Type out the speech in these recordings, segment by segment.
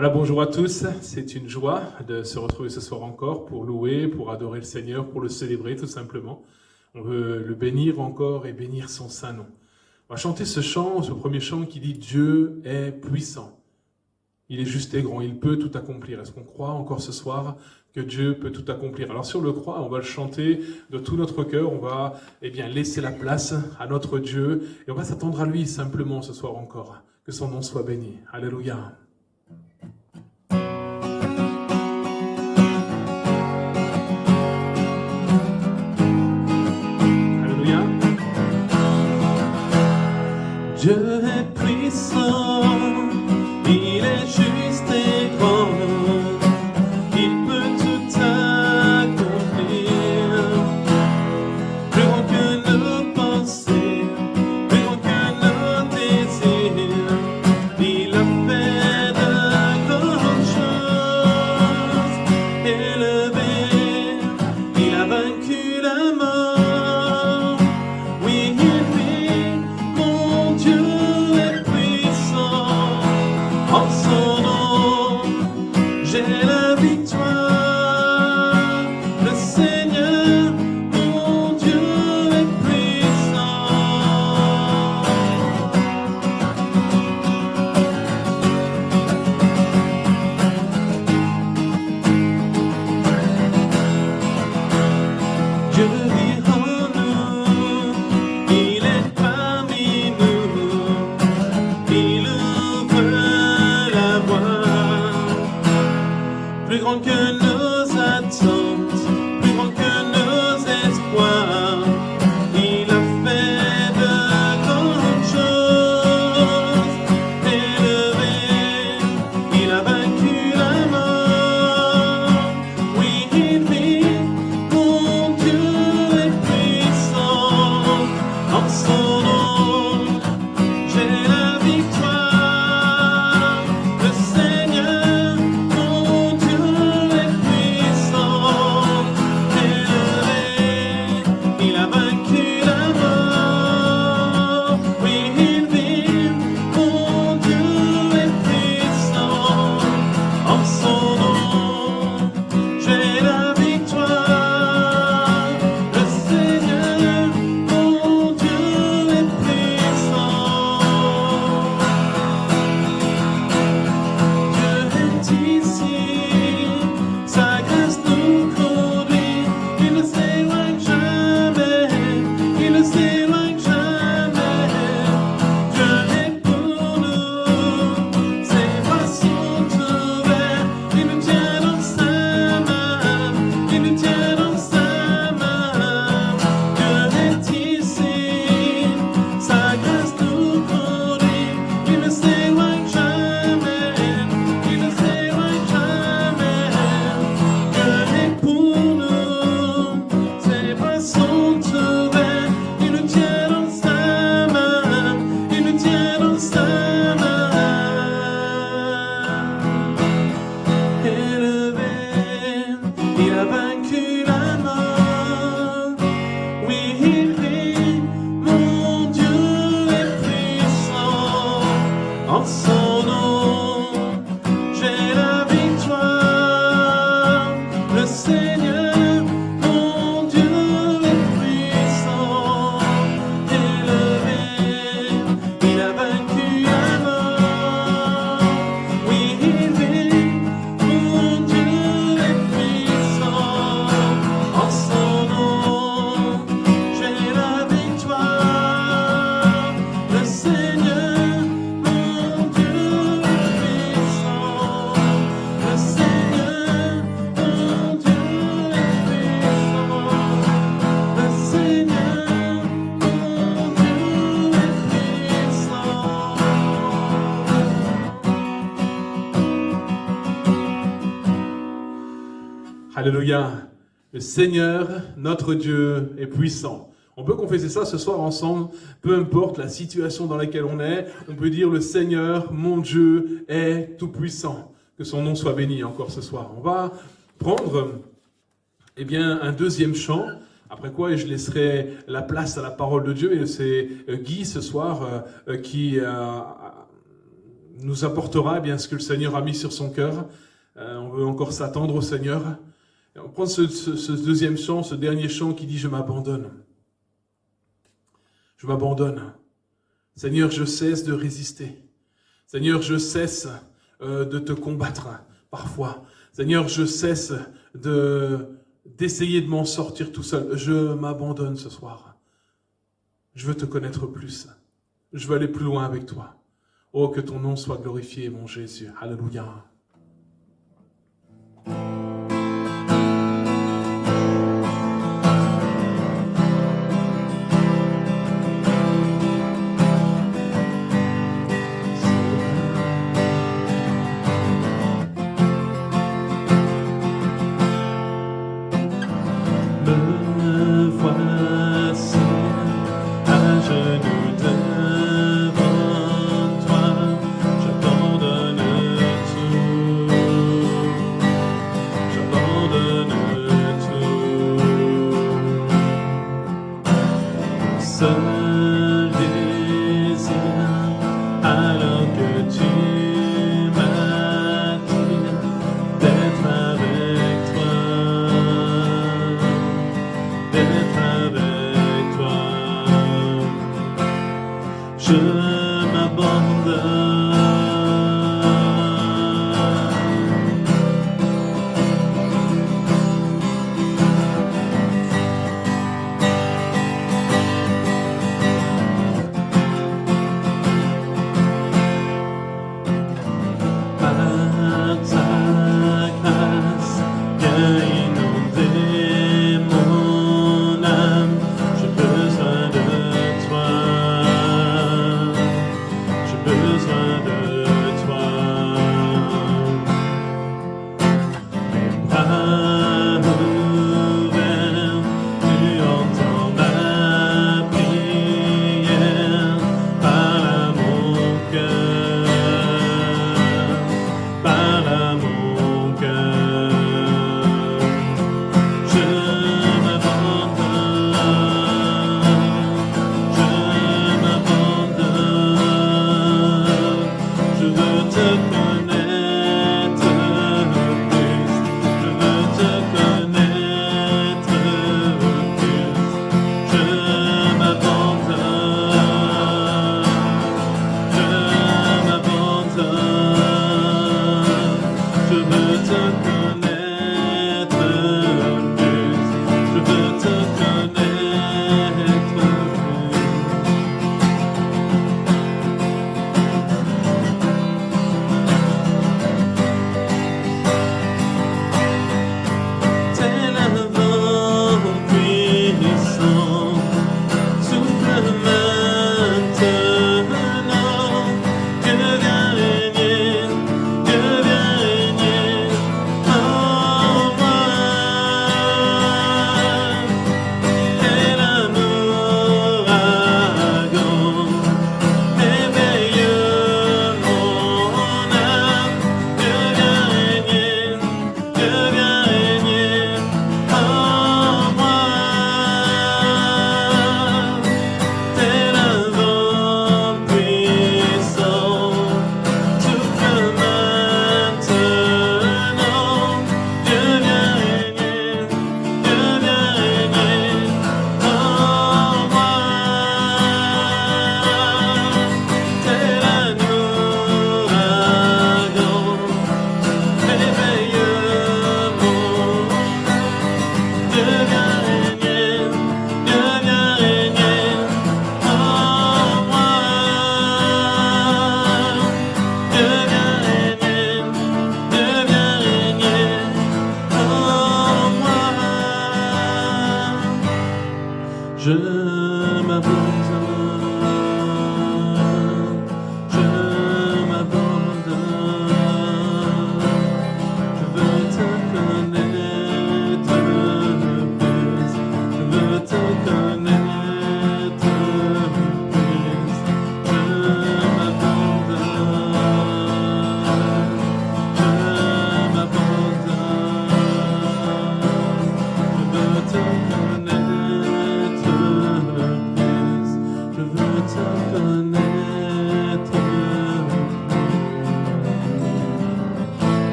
Voilà, bonjour à tous. C'est une joie de se retrouver ce soir encore pour louer, pour adorer le Seigneur, pour le célébrer tout simplement. On veut le bénir encore et bénir son saint nom. On va chanter ce chant, ce premier chant qui dit « Dieu est puissant ». Il est juste et grand, il peut tout accomplir. Est-ce qu'on croit encore ce soir que Dieu peut tout accomplir? Alors si on le croit, on va le chanter de tout notre cœur, on va laisser la place à notre Dieu et on va s'attendre à lui simplement ce soir encore. Que son nom soit béni. Alléluia. Alléluia. Dieu est puissant, il est juste et grand, il peut tout accomplir, plus grand que nos pensées, plus grand que nos désirs, il a fait de grandes choses, élevé, il a vaincu la mort, oui, mon Dieu est puissant, en son nom, j'ai la victoire. Le Seigneur, mon Dieu est puissant. Dieu vit en nous, il est parmi nous, il ouvre la voie, plus grand que nos attentes, plus grand que nos espoirs, il a fait de grandes choses, élevé, il a vaincu la mort, oui, mon Dieu est puissant, en son nom, j'ai la victoire. Le Seigneur, mon Dieu est puissant, élevé, il a vaincu la mort. Oui, mon Dieu est puissant, en son nom, j'ai la victoire. Le Seigneur, mon Dieu est puissant. Dieu est ici, sa grâce nous conduit, il ne s'éloigne jamais, il ne s'éloigne jamais. Dieu est pour nous, ses bras sont ouverts, il nous tient dans sa main, il nous tient dans sa main. Dieu est ici, sa grâce nous conduit, il ne s'éloigne jamais, il ne s'éloigne jamais. Dieu est pour nous, ses bras sont ouverts, il nous tient dans sa main, il nous tient dans sa main. Élevé, il a vaincu la mort, oui, mon Dieu est puissant, en son nom, j'ai la victoire. Le Seigneur, mon Dieu est puissant, élevé, il a vaincu la mort, oui, mon Dieu est puissant, en son nom, j'ai la victoire. Le Seigneur, mon Dieu est puissant, le Seigneur, mon Dieu est puissant, le Seigneur, mon Dieu est puissant. Alléluia. Le Seigneur, notre Dieu, est puissant. On peut confesser ça ce soir ensemble, peu importe la situation dans laquelle on est, on peut dire le Seigneur, mon Dieu, est tout puissant. Que son nom soit béni encore ce soir. On va prendre un deuxième chant, après quoi je laisserai la place à la parole de Dieu, et c'est Guy ce soir qui nous apportera eh bien ce que le Seigneur a mis sur son cœur. On veut encore s'attendre au Seigneur. Et on prend ce deuxième chant, ce dernier chant qui dit « Je m'abandonne ». Je m'abandonne. Seigneur, je cesse de résister. Seigneur, je cesse de te combattre parfois. Seigneur, je cesse d'essayer de m'en sortir tout seul. Je m'abandonne ce soir. Je veux te connaître plus. Je veux aller plus loin avec toi. Oh, que ton nom soit glorifié, mon Jésus. Alléluia.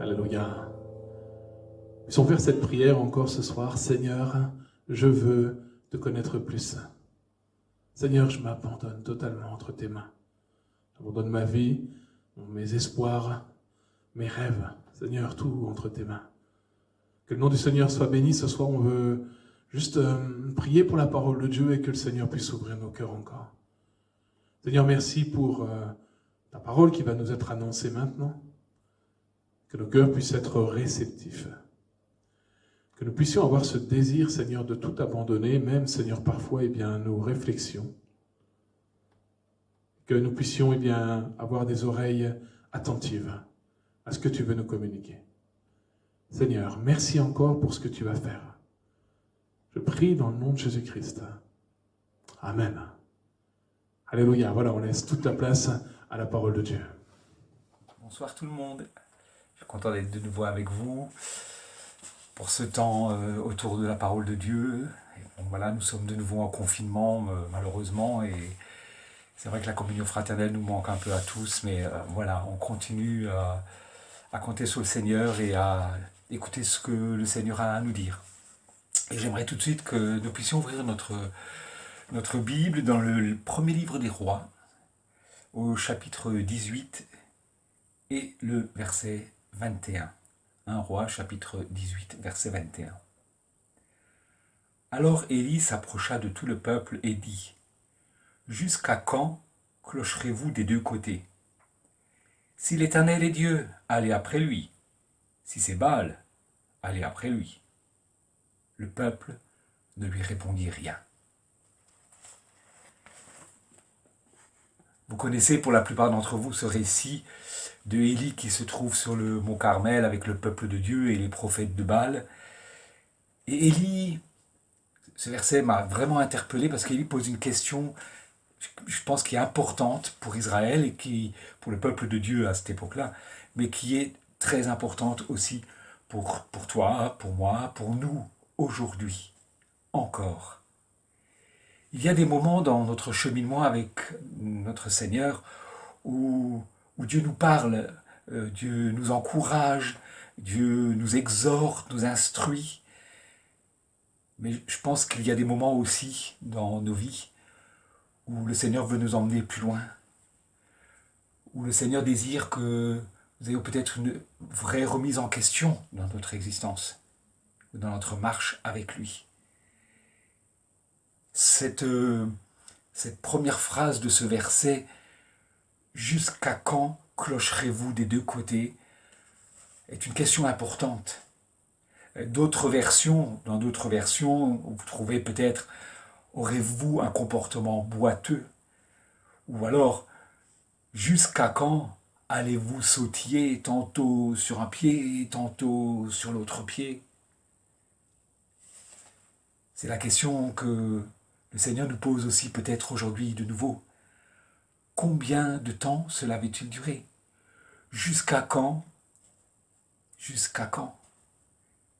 Alléluia. Puissions faire cette prière encore ce soir. Seigneur, je veux te connaître plus. Seigneur, je m'abandonne totalement entre tes mains. J'abandonne ma vie, mes espoirs, mes rêves. Seigneur, tout entre tes mains. Que le nom du Seigneur soit béni. Ce soir, on veut juste prier pour la parole de Dieu et que le Seigneur puisse ouvrir nos cœurs encore. Seigneur, merci pour ta parole qui va nous être annoncée maintenant. Que nos cœurs puissent être réceptifs. Que nous puissions avoir ce désir, Seigneur, de tout abandonner, même, Seigneur, parfois, nos réflexions. Que nous puissions, avoir des oreilles attentives à ce que tu veux nous communiquer. Seigneur, merci encore pour ce que tu vas faire. Je prie dans le nom de Jésus-Christ. Amen. Alléluia. Voilà, on laisse toute la place à la parole de Dieu. Bonsoir tout le monde. Je suis content d'être de nouveau avec vous pour ce temps autour de la parole de Dieu. Et bon, voilà, nous sommes de nouveau en confinement, malheureusement, et c'est vrai que la communion fraternelle nous manque un peu à tous, mais voilà, on continue à compter sur le Seigneur et à écouter ce que le Seigneur a à nous dire. Et j'aimerais tout de suite que nous puissions ouvrir notre Bible dans le premier livre des Rois, au chapitre 18 et le verset 21. 1 Roi, chapitre 18, verset 21. Alors Élie s'approcha de tout le peuple et dit : « Jusqu'à quand clocherez-vous des deux côtés ? Si l'Éternel est Dieu, allez après lui. Si c'est Baal, allez après lui. » Le peuple ne lui répondit rien. Vous connaissez pour la plupart d'entre vous ce récit de Élie qui se trouve sur le mont Carmel avec le peuple de Dieu et les prophètes de Baal. Et Élie, ce verset m'a vraiment interpellé parce qu'Élie pose une question, je pense, qui est importante pour Israël et qui, pour le peuple de Dieu à cette époque-là, mais qui est très importante aussi pour toi, pour moi, pour nous, aujourd'hui, encore. Il y a des moments dans notre cheminement avec notre Seigneur où Dieu nous parle, Dieu nous encourage, Dieu nous exhorte, nous instruit. Mais je pense qu'il y a des moments aussi dans nos vies où le Seigneur veut nous emmener plus loin, où le Seigneur désire que nous ayons peut-être une vraie remise en question dans notre existence, dans notre marche avec lui. Cette première phrase de ce verset, « Jusqu'à quand clocherez-vous des deux côtés ?» est une question importante. Dans d'autres versions, vous trouvez peut-être « Aurez-vous un comportement boiteux ?» ou alors « Jusqu'à quand allez-vous sautiller tantôt sur un pied, tantôt sur l'autre pied ?» C'est la question que le Seigneur nous pose aussi peut-être aujourd'hui de nouveau. Combien de temps cela va-t-il durer ? Jusqu'à quand ? Jusqu'à quand ?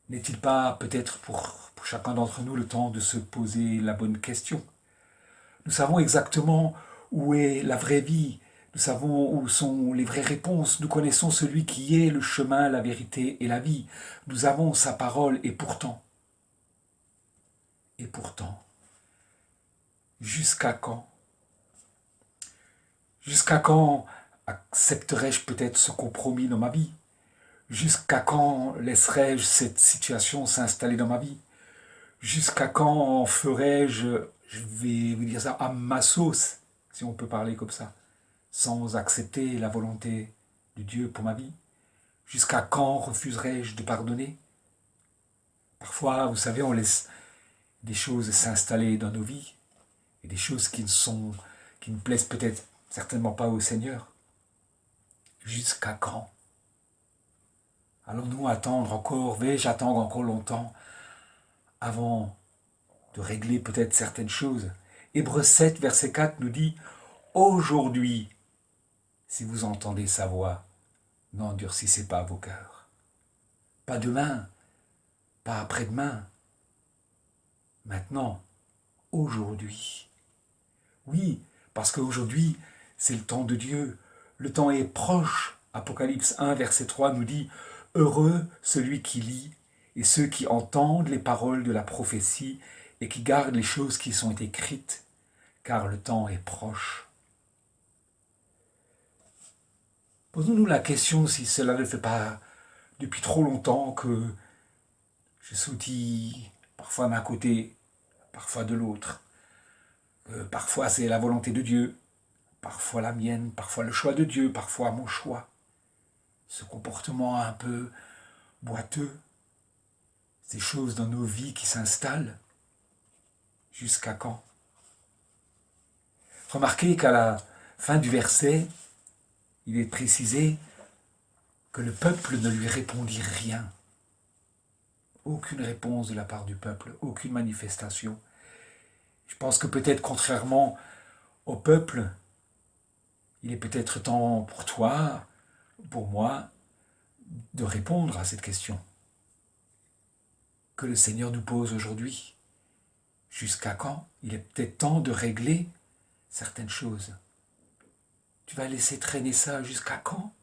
N'est-il pas peut-être pour chacun d'entre nous le temps de se poser la bonne question ? Nous savons exactement où est la vraie vie, nous savons où sont les vraies réponses, nous connaissons celui qui est le chemin, la vérité et la vie. Nous avons sa parole et pourtant, jusqu'à quand ? Jusqu'à quand accepterai-je peut-être ce compromis dans ma vie ? Jusqu'à quand laisserai-je cette situation s'installer dans ma vie ? Jusqu'à quand ferai-je, je vais vous dire ça, à ma sauce, si on peut parler comme ça, sans accepter la volonté de Dieu pour ma vie ? Jusqu'à quand refuserai-je de pardonner ? Parfois, vous savez, on laisse des choses s'installer dans nos vies, et des choses qui ne plaisent peut-être certainement pas au Seigneur. Jusqu'à quand ? Allons-nous attendre encore, vais-je attendre encore longtemps avant de régler peut-être certaines choses ? Hébreux 7, verset 4 nous dit « Aujourd'hui, si vous entendez sa voix, n'endurcissez pas vos cœurs. » Pas demain, pas après-demain. Maintenant, aujourd'hui. Oui, parce qu'aujourd'hui, c'est le temps de Dieu. Le temps est proche. Apocalypse 1, verset 3 nous dit Heureux celui qui lit et ceux qui entendent les paroles de la prophétie et qui gardent les choses qui sont écrites, car le temps est proche. Posons-nous la question si cela ne fait pas depuis trop longtemps que je sautille parfois d'un côté, parfois de l'autre. Parfois c'est la volonté de Dieu, parfois la mienne, parfois le choix de Dieu, parfois mon choix. Ce comportement un peu boiteux, ces choses dans nos vies qui s'installent, jusqu'à quand? Remarquez qu'à la fin du verset, il est précisé que le peuple ne lui répondit rien. Aucune réponse de la part du peuple, aucune manifestation. Je pense que peut-être contrairement au peuple, il est peut-être temps pour toi, pour moi, de répondre à cette question que le Seigneur nous pose aujourd'hui. Jusqu'à quand? Il est peut-être temps de régler certaines choses. Tu vas laisser traîner ça jusqu'à quand?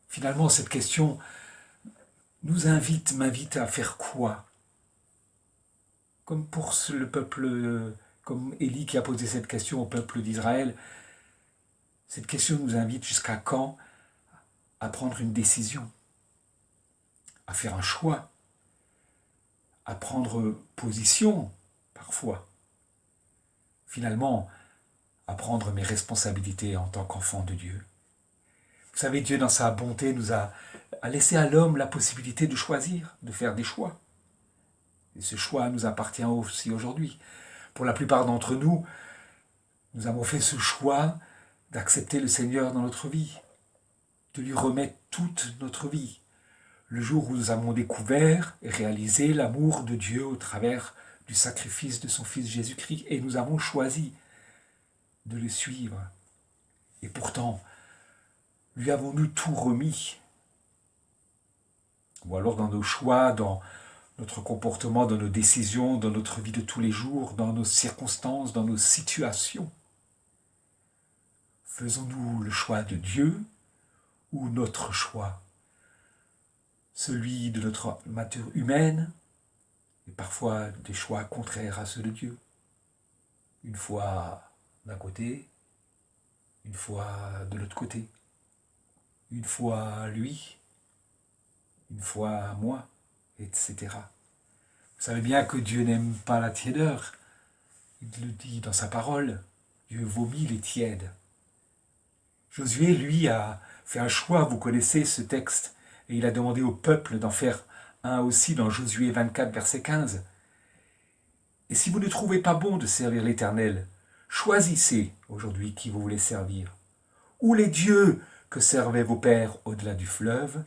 Finalement, cette question m'invite à faire quoi? Comme pour le peuple, comme Élie qui a posé cette question au peuple d'Israël, cette question nous invite jusqu'à quand à prendre une décision, à faire un choix, à prendre position parfois. Finalement, à prendre mes responsabilités en tant qu'enfant de Dieu. Vous savez, Dieu, dans sa bonté, a laissé à l'homme la possibilité de choisir, de faire des choix. Et ce choix nous appartient aussi aujourd'hui. Pour la plupart d'entre nous, nous avons fait ce choix d'accepter le Seigneur dans notre vie, de lui remettre toute notre vie. Le jour où nous avons découvert et réalisé l'amour de Dieu au travers du sacrifice de son Fils Jésus-Christ, et nous avons choisi de le suivre. Et pourtant, lui avons-nous tout remis? Ou alors dans nos choix, dans notre comportement, dans nos décisions, dans notre vie de tous les jours, dans nos circonstances, dans nos situations? Faisons-nous le choix de Dieu ou notre choix? Celui de notre nature humaine et parfois des choix contraires à ceux de Dieu. Une fois d'un côté, une fois de l'autre côté. Une fois lui, une fois moi, etc. Vous savez bien que Dieu n'aime pas la tiédeur. Il le dit dans sa parole. Dieu vomit les tièdes. Josué, lui, a fait un choix, vous connaissez ce texte, et il a demandé au peuple d'en faire un aussi dans Josué 24, verset 15. Et si vous ne trouvez pas bon de servir l'Éternel, choisissez aujourd'hui qui vous voulez servir. Ou les dieux que servaient vos pères au-delà du fleuve,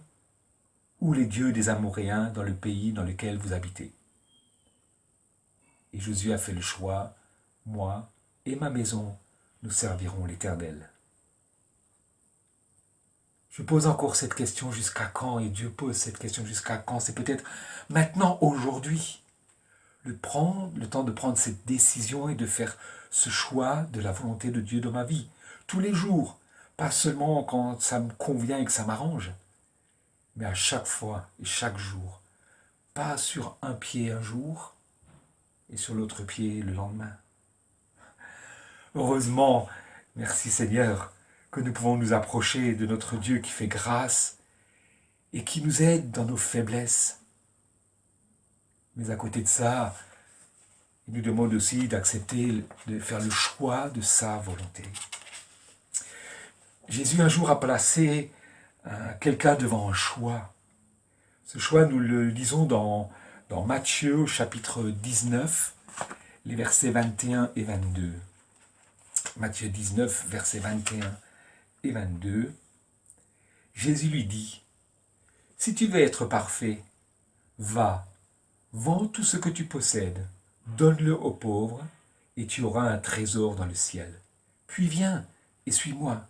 ou les dieux des Amoréens dans le pays dans lequel vous habitez. Et Josué a fait le choix, moi et ma maison, nous servirons l'Éternel. Je pose encore cette question jusqu'à quand, et Dieu pose cette question jusqu'à quand. C'est peut-être maintenant, aujourd'hui, le temps de prendre cette décision et de faire ce choix de la volonté de Dieu dans ma vie. Tous les jours, pas seulement quand ça me convient et que ça m'arrange, mais à chaque fois et chaque jour. Pas sur un pied un jour et sur l'autre pied le lendemain. Heureusement, merci Seigneur, que nous pouvons nous approcher de notre Dieu qui fait grâce et qui nous aide dans nos faiblesses. Mais à côté de ça, il nous demande aussi d'accepter, de faire le choix de sa volonté. Jésus un jour a placé quelqu'un devant un choix. Ce choix, nous le lisons dans Matthieu au chapitre 19, les versets 21 et 22. Matthieu 19, versets 21 et 22. Jésus lui dit, « Si tu veux être parfait, va, vends tout ce que tu possèdes, donne-le aux pauvres, et tu auras un trésor dans le ciel. Puis viens et suis-moi. »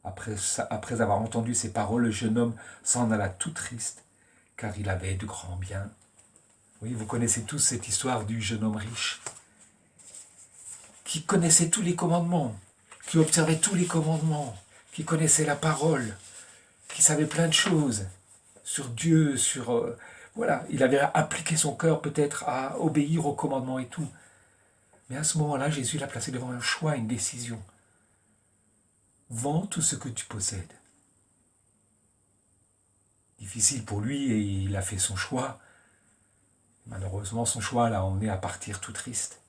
Après avoir entendu ces paroles, le jeune homme s'en alla tout triste, car il avait de grands biens. Oui, vous connaissez tous cette histoire du jeune homme riche, qui connaissait tous les commandements, qui observait tous les commandements, qui connaissait la parole, qui savait plein de choses sur Dieu, voilà, il avait appliqué son cœur peut-être à obéir aux commandements et tout. Mais à ce moment-là, Jésus l'a placé devant un choix, une décision. Vends tout ce que tu possèdes. Difficile pour lui et il a fait son choix. Malheureusement, son choix l'a emmené à partir tout triste.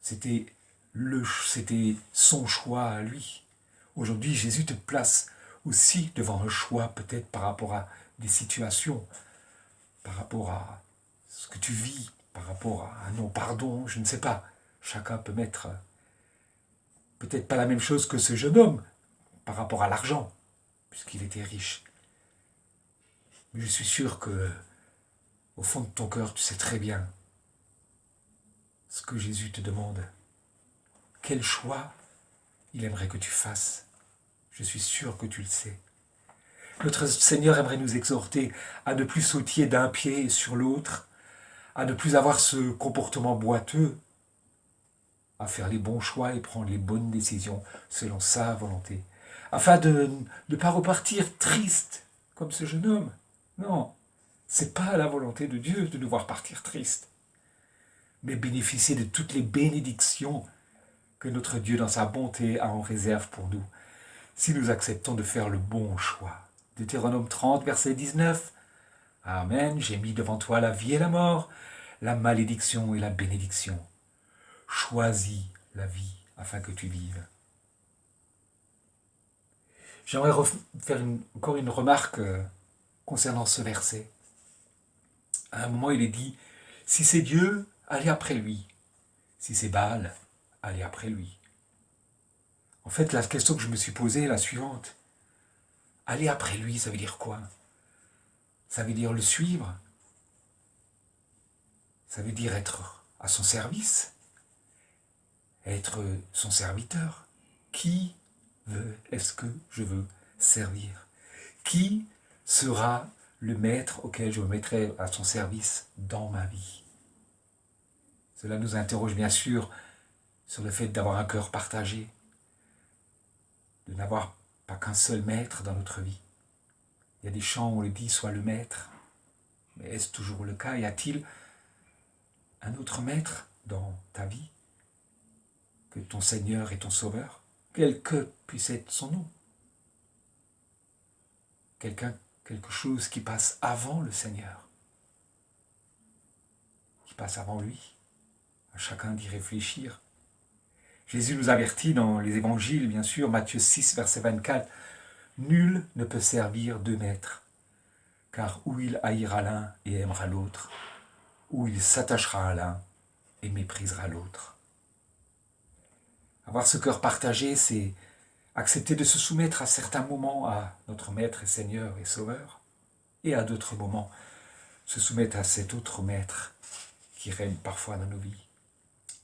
C'était son choix à lui. Aujourd'hui, Jésus te place aussi devant un choix, peut-être par rapport à des situations, par rapport à ce que tu vis, par rapport à un non-pardon, je ne sais pas. Chacun peut mettre peut-être pas la même chose que ce jeune homme par rapport à l'argent, puisqu'il était riche. Mais je suis sûr que, au fond de ton cœur, tu sais très bien ce que Jésus te demande. Quel choix il aimerait que tu fasses. Je suis sûr que tu le sais. Notre Seigneur aimerait nous exhorter à ne plus sautiller d'un pied sur l'autre, à ne plus avoir ce comportement boiteux, à faire les bons choix et prendre les bonnes décisions selon sa volonté, afin de ne pas repartir triste comme ce jeune homme. Non, c'est pas la volonté de Dieu de nous voir partir triste, mais bénéficier de toutes les bénédictions que notre Dieu dans sa bonté a en réserve pour nous, si nous acceptons de faire le bon choix. Deutéronome 30, verset 19. Amen, j'ai mis devant toi la vie et la mort, la malédiction et la bénédiction. Choisis la vie afin que tu vives. J'aimerais faire encore une remarque concernant ce verset. À un moment, il est dit, si c'est Dieu, allez après lui. Si c'est Baal, allez après lui. En fait, la question que je me suis posée est la suivante. Aller après lui, ça veut dire quoi? Ça veut dire le suivre? Ça veut dire être à son service? Être son serviteur? Qui est-ce que je veux servir? Qui sera le maître auquel je me mettrai à son service dans ma vie? Cela nous interroge bien sûr sur le fait d'avoir un cœur partagé, de n'avoir pas qu'un seul maître dans notre vie. Il y a des chants où on le dit, sois le maître. Mais est-ce toujours le cas? Y a-t-il un autre maître dans ta vie que ton Seigneur et ton Sauveur? Quel que puisse être son nom. Quelque chose qui passe avant le Seigneur. Qui passe avant lui. À chacun d'y réfléchir. Jésus nous avertit dans les évangiles, bien sûr, Matthieu 6, verset 24, « Nul ne peut servir deux maîtres, car ou il haïra l'un et aimera l'autre, ou il s'attachera à l'un et méprisera l'autre. » Avoir ce cœur partagé, c'est accepter de se soumettre à certains moments à notre Maître et Seigneur et Sauveur, et à d'autres moments se soumettre à cet autre Maître qui règne parfois dans nos vies.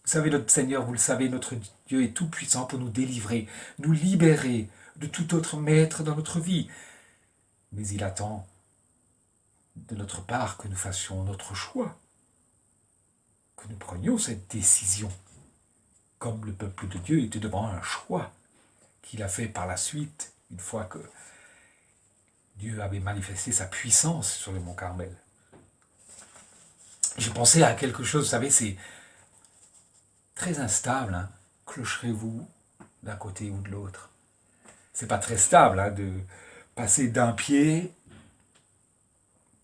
Vous savez, notre Seigneur, vous le savez, notre Dieu est tout puissant pour nous délivrer, nous libérer de tout autre maître dans notre vie. Mais il attend de notre part que nous fassions notre choix, que nous prenions cette décision. Comme le peuple de Dieu était devant un choix qu'il a fait par la suite, une fois que Dieu avait manifesté sa puissance sur le mont Carmel. J'ai pensé à quelque chose, vous savez, c'est très instable, hein. Clocherez-vous d'un côté ou de l'autre. C'est pas très stable hein, de passer d'un pied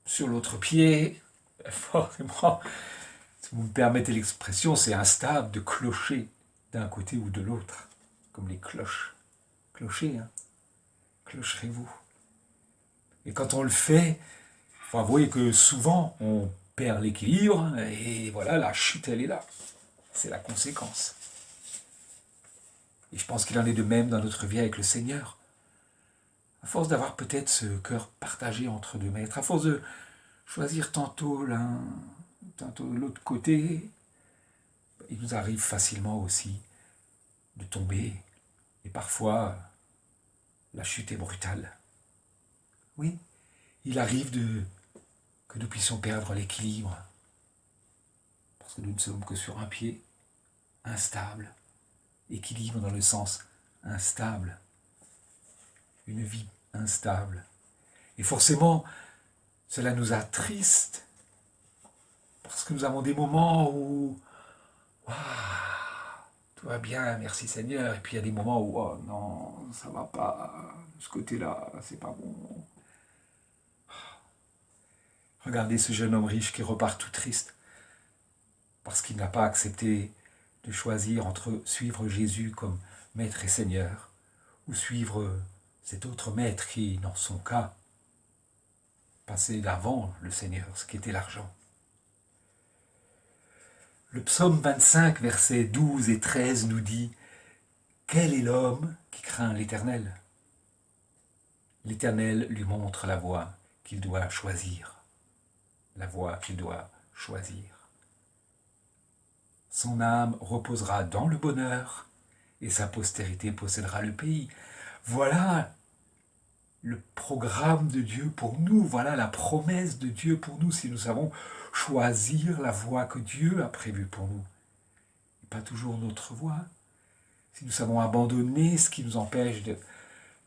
sur l'autre pied. Forcément, si vous me permettez l'expression, c'est instable de clocher d'un côté ou de l'autre, comme les cloches. Clocher, hein. Clocherez-vous. Et quand on le fait, il faut avouer que souvent on perd l'équilibre et voilà, la chute elle est là. C'est la conséquence. Et je pense qu'il en est de même dans notre vie avec le Seigneur. À force d'avoir peut-être ce cœur partagé entre deux maîtres, à force de choisir tantôt l'un, tantôt l'autre côté, il nous arrive facilement aussi de tomber. Et parfois, la chute est brutale. Oui, il arrive que nous puissions perdre l'équilibre. Parce que nous ne sommes que sur un pied, instable, équilibre dans le sens instable, une vie instable. Et forcément, cela nous attriste, parce que nous avons des moments où waouh, tout va bien, merci Seigneur, et puis il y a des moments où oh non, ça va pas, de ce côté-là, c'est pas bon. Regardez ce jeune homme riche qui repart tout triste, parce qu'il n'a pas accepté de choisir entre suivre Jésus comme maître et Seigneur, ou suivre cet autre maître qui, dans son cas, passait d'avant le Seigneur, ce qui était l'argent. Le psaume 25, versets 12 et 13 nous dit « Quel est l'homme qui craint l'Éternel ?» L'Éternel lui montre la voie qu'il doit choisir. La voie qu'il doit choisir. Son âme reposera dans le bonheur et sa postérité possédera le pays. Voilà le programme de Dieu pour nous, voilà la promesse de Dieu pour nous si nous savons choisir la voie que Dieu a prévue pour nous. Et pas toujours notre voie. Si nous savons abandonner ce qui nous empêche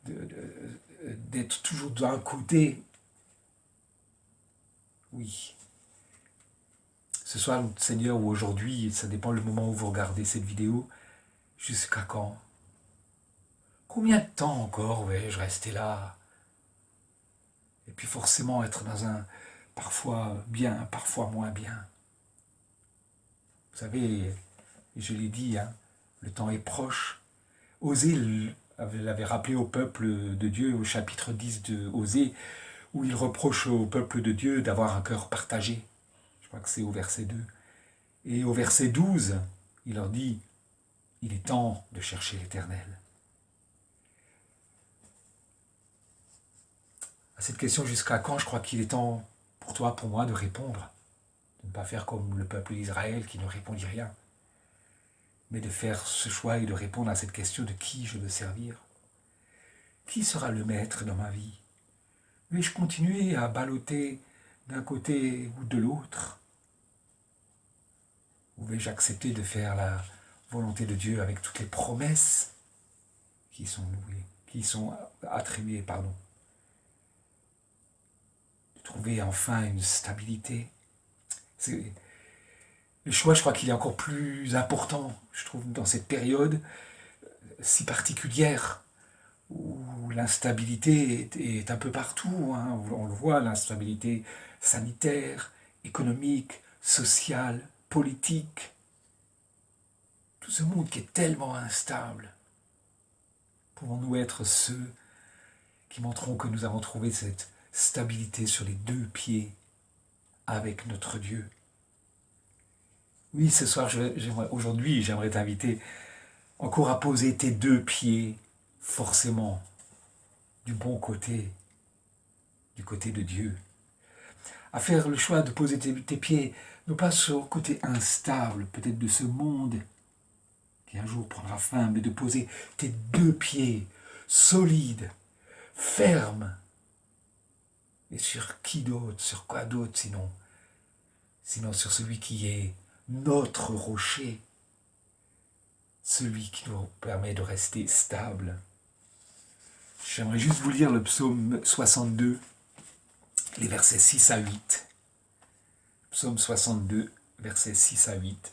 d'être toujours d'un côté. Oui. Ce soir, Seigneur, ou aujourd'hui, ça dépend le moment où vous regardez cette vidéo, jusqu'à quand? Combien de temps encore vais-je rester là? Et puis forcément être dans un parfois bien, parfois moins bien. Vous savez, je l'ai dit, hein, le temps est proche. Osée l'avait rappelé au peuple de Dieu au chapitre 10 de Osée, où il reproche au peuple de Dieu d'avoir un cœur partagé. Je crois que c'est au verset 2. Et au verset 12, il leur dit, il est temps de chercher l'Éternel. À cette question jusqu'à quand, je crois qu'il est temps pour toi, pour moi, de répondre. De ne pas faire comme le peuple d'Israël qui ne répondit rien. Mais de faire ce choix et de répondre à cette question de qui je veux servir. Qui sera le maître dans ma vie? Vais-je continuer à balloter d'un côté ou de l'autre? Ou vais-je accepter de faire la volonté de Dieu avec toutes les promesses qui sont attribuées, de trouver enfin une stabilité. Le choix, je crois qu'il est encore plus important, je trouve, dans cette période si particulière, où l'instabilité est un peu partout, hein. On le voit, l'instabilité sanitaire, économique, sociale, politique. Tout ce monde qui est tellement instable. Pouvons-nous être ceux qui montreront que nous avons trouvé cette stabilité sur les deux pieds avec notre Dieu? Oui, ce soir, aujourd'hui, j'aimerais t'inviter encore à poser tes deux pieds forcément du bon côté, du côté de Dieu. À faire le choix de poser tes pieds, non pas sur le côté instable, peut-être de ce monde qui un jour prendra fin, mais de poser tes deux pieds solides, fermes. Et sur qui d'autre, sur quoi d'autre sinon sur celui qui est notre rocher, celui qui nous permet de rester stable. J'aimerais juste vous lire le psaume 62, les versets 6 à 8. Psaume 62, versets 6 à 8.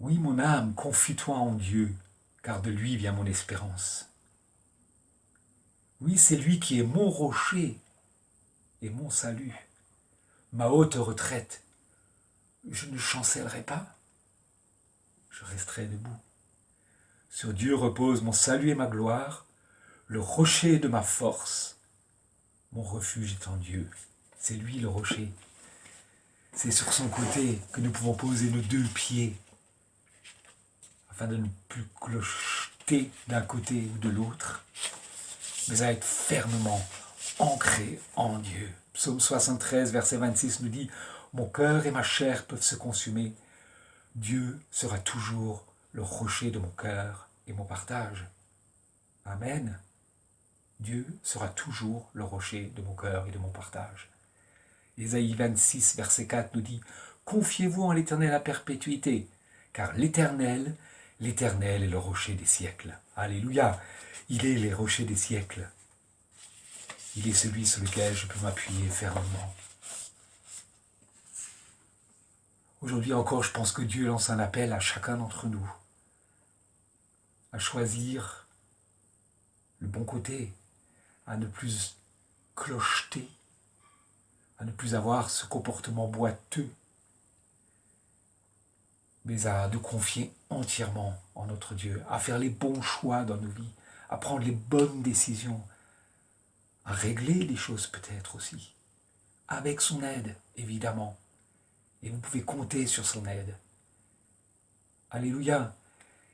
Oui, mon âme, confie-toi en Dieu, car de lui vient mon espérance. Oui, c'est lui qui est mon rocher et mon salut, ma haute retraite. Je ne chancellerai pas, je resterai debout. Sur Dieu repose mon salut et ma gloire, le rocher de ma force. Mon refuge est en Dieu, c'est lui le rocher. C'est sur son côté que nous pouvons poser nos deux pieds, afin de ne plus clocheter d'un côté ou de l'autre, mais à être fermement ancrés en Dieu. Psaume 73, verset 26 nous dit « Mon cœur et ma chair peuvent se consumer. Dieu sera toujours le rocher de mon cœur et mon partage. » Amen. Dieu sera toujours le rocher de mon cœur et de mon partage. Ésaïe 26, verset 4 nous dit « Confiez-vous en l'Éternel à perpétuité, car l'Éternel L'Éternel est le rocher des siècles. Alléluia. Il est les rochers des siècles. Il est celui sur lequel je peux m'appuyer fermement. Aujourd'hui encore, je pense que Dieu lance un appel à chacun d'entre nous à choisir le bon côté, à ne plus clocheter, à ne plus avoir ce comportement boiteux, mais à nous confier entièrement en notre Dieu, à faire les bons choix dans nos vies, à prendre les bonnes décisions, à régler les choses peut-être aussi, avec son aide, évidemment. Et vous pouvez compter sur son aide. Alléluia.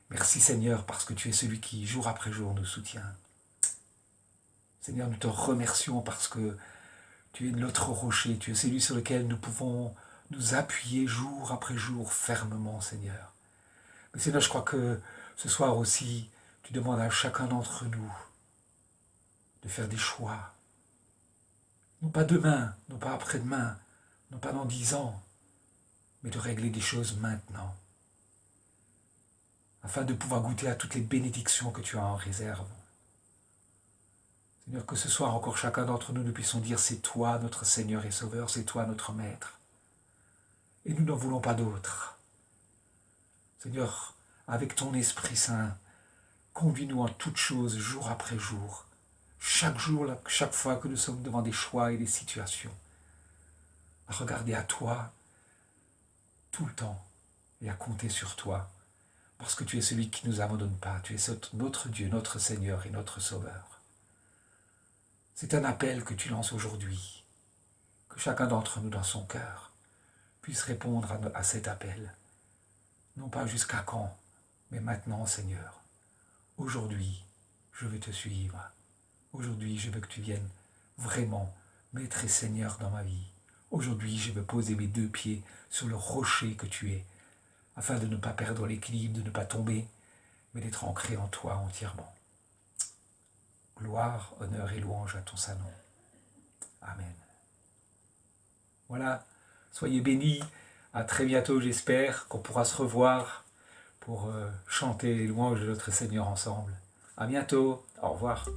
Merci Seigneur, parce que tu es celui qui, jour après jour, nous soutient. Seigneur, nous te remercions parce que tu es notre rocher, tu es celui sur lequel nous pouvons nous appuyer jour après jour fermement, Seigneur. Mais Seigneur, je crois que ce soir aussi, tu demandes à chacun d'entre nous de faire des choix. Non pas demain, non pas après-demain, non pas dans 10 ans, mais de régler des choses maintenant, afin de pouvoir goûter à toutes les bénédictions que tu as en réserve. Seigneur, que ce soir encore chacun d'entre nous, nous puissions dire, c'est toi notre Seigneur et Sauveur, c'est toi notre Maître. Et nous n'en voulons pas d'autre. Seigneur, avec ton Esprit Saint, conduis-nous en toutes choses, jour après jour, chaque jour, chaque fois que nous sommes devant des choix et des situations, à regarder à toi tout le temps et à compter sur toi, parce que tu es celui qui ne nous abandonne pas, tu es notre Dieu, notre Seigneur et notre Sauveur. C'est un appel que tu lances aujourd'hui, que chacun d'entre nous dans son cœur puisse répondre à cet appel, non pas jusqu'à quand, mais maintenant, Seigneur. Aujourd'hui, je veux te suivre. Aujourd'hui, je veux que tu viennes vraiment, Maître et Seigneur dans ma vie. Aujourd'hui, je veux poser mes 2 pieds sur le rocher que tu es, afin de ne pas perdre l'équilibre, de ne pas tomber, mais d'être ancré en toi entièrement. Gloire, honneur et louange à ton saint nom. Amen. Voilà, soyez bénis. À très bientôt, j'espère qu'on pourra se revoir pour chanter les louanges de notre Seigneur ensemble. À bientôt. Au revoir.